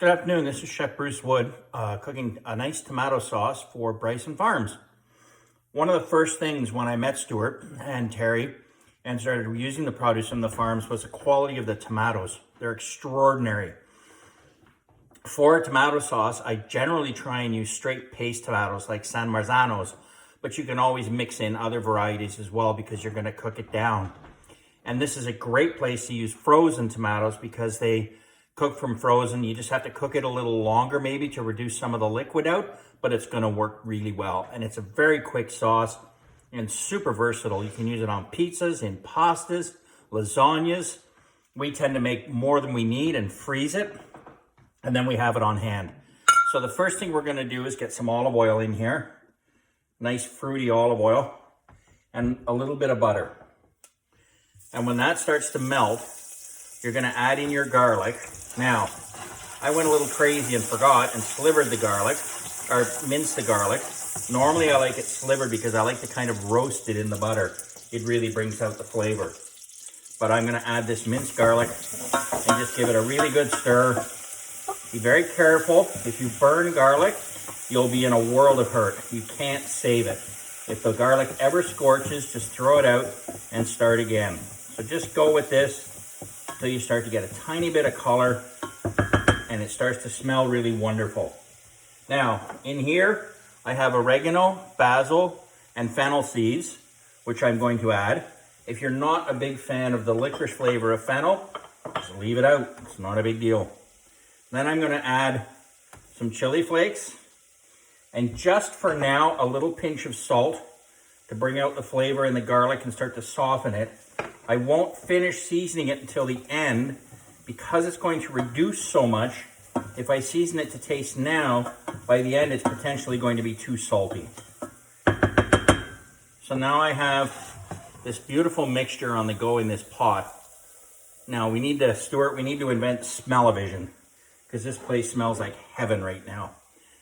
Good afternoon, this is Chef Bruce Wood, cooking a nice tomato sauce for Bryson Farms. One of the first things when I met Stuart and Terry and started using the produce from the farms was the quality of the tomatoes. They're extraordinary. For a tomato sauce, I generally try and use straight paste tomatoes like San Marzanos, but you can always mix in other varieties as well because you're going to cook it down. And this is a great place to use frozen tomatoes because they cook from frozen. You just have to cook it a little longer maybe to reduce some of the liquid out, but it's going to work really well. And it's a very quick sauce and super versatile. You can use it on pizzas, in pastas, lasagnas. We tend to make more than we need and freeze it, and then we have it on hand. So the first thing we're going to do is get some olive oil in here. Nice fruity olive oil and a little bit of butter. And when that starts to melt, you're going to add in your garlic. Now, I went a little crazy and forgot and slivered the garlic, or minced the garlic. Normally I like it slivered because I like to kind of roast it in the butter. It really brings out the flavor. But I'm going to add this minced garlic and just give it a really good stir. Be very careful. If you burn garlic, you'll be in a world of hurt. You can't save it. If the garlic ever scorches, just throw it out and start again. So just go with this until you start to get a tiny bit of color and it starts to smell really wonderful. Now, in here, I have oregano, basil, and fennel seeds, which I'm going to add. If you're not a big fan of the licorice flavor of fennel, just leave it out. It's not a big deal. Then I'm going to add some chili flakes, and just for now, a little pinch of salt to bring out the flavor in the garlic and start to soften it. I won't finish seasoning it until the end because it's going to reduce so much. If I season it to taste now, by the end it's potentially going to be too salty. So now I have this beautiful mixture on the go in this pot. Now we need to, Stuart, we need to invent smell-o-vision because this place smells like heaven right now.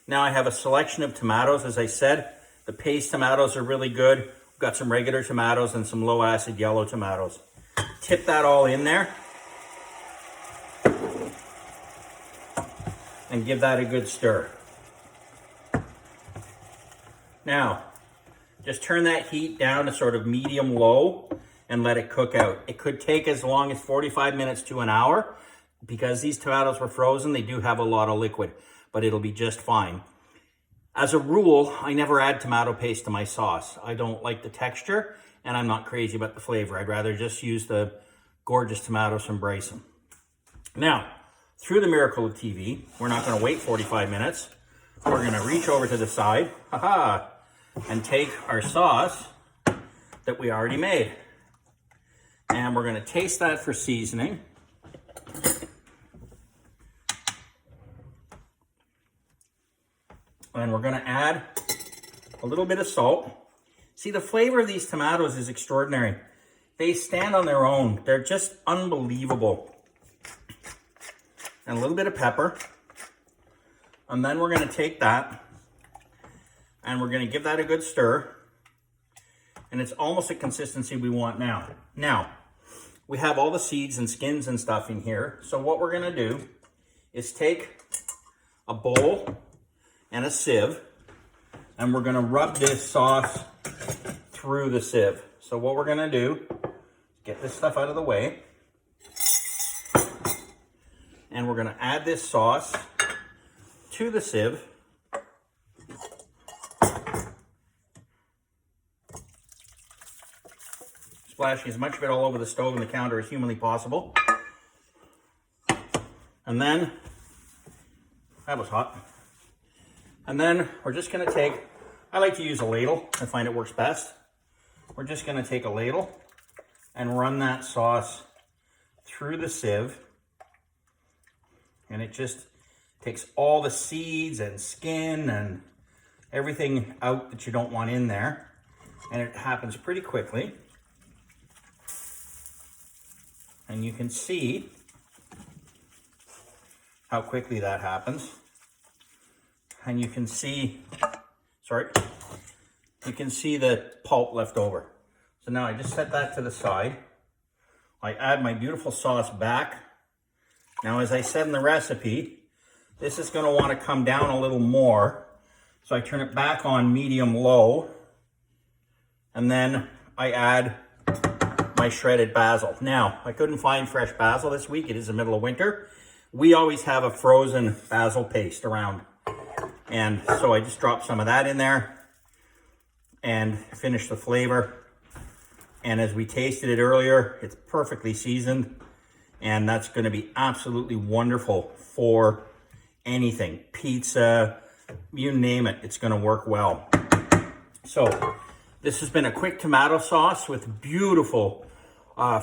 Now I have a selection of tomatoes, as I said. The paste tomatoes are really good. Got some regular tomatoes and some low acid yellow tomatoes. Tip that all in there and give that a good stir. Now, just turn that heat down to sort of medium low and let it cook out. It could take as long as 45 minutes to an hour. Because these tomatoes were frozen, they do have a lot of liquid, but it'll be just fine. As a rule, I never add tomato paste to my sauce. I don't like the texture, and I'm not crazy about the flavor. I'd rather just use the gorgeous tomatoes from Bryson. Now, through the miracle of TV, we're not going to wait 45 minutes. We're going to reach over to the side, and take our sauce that we already made. And we're going to taste that for seasoning. And we're going to add a little bit of salt. See, the flavor of these tomatoes is extraordinary. They stand on their own. They're just unbelievable. And a little bit of pepper. And then we're going to take that and we're going to give that a good stir. And it's almost the consistency we want now. Now, we have all the seeds and skins and stuff in here. So what we're going to do is take a bowl and a sieve, and we're going to rub this sauce through the sieve. So what we're going to do is get this stuff out of the way, and we're going to add this sauce to the sieve. Splashing as much of it all over the stove and the counter as humanly possible. And then, that was hot. And then we're just going to take, I like to use a ladle. I find it works best. We're just going to take a ladle and run that sauce through the sieve. And it just takes all the seeds and skin and everything out that you don't want in there. And it happens pretty quickly. And you can see how quickly that happens. And you can see, you can see the pulp left over. So now I just set that to the side. I add my beautiful sauce back. Now, as I said in the recipe, This is going to want to come down a little more. So I turn it back on medium-low. And then I add my shredded basil. Now, I couldn't find fresh basil this week. It is the middle of winter. We always have a frozen basil paste around. And so I just dropped some of that in there and finish the flavor. And as we tasted it earlier, it's perfectly seasoned. And that's going to be absolutely wonderful for anything. Pizza, you name it, it's going to work well. So this has been a quick tomato sauce with beautiful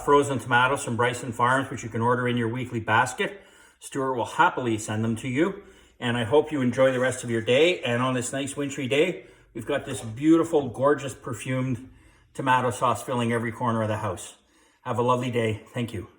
frozen tomatoes from Bryson Farms, which you can order in your weekly basket. Stuart will happily send them to you. And I hope you enjoy the rest of your day. And on this nice wintry day, we've got this beautiful, gorgeous, perfumed tomato sauce filling every corner of the house. Have a lovely day. Thank you.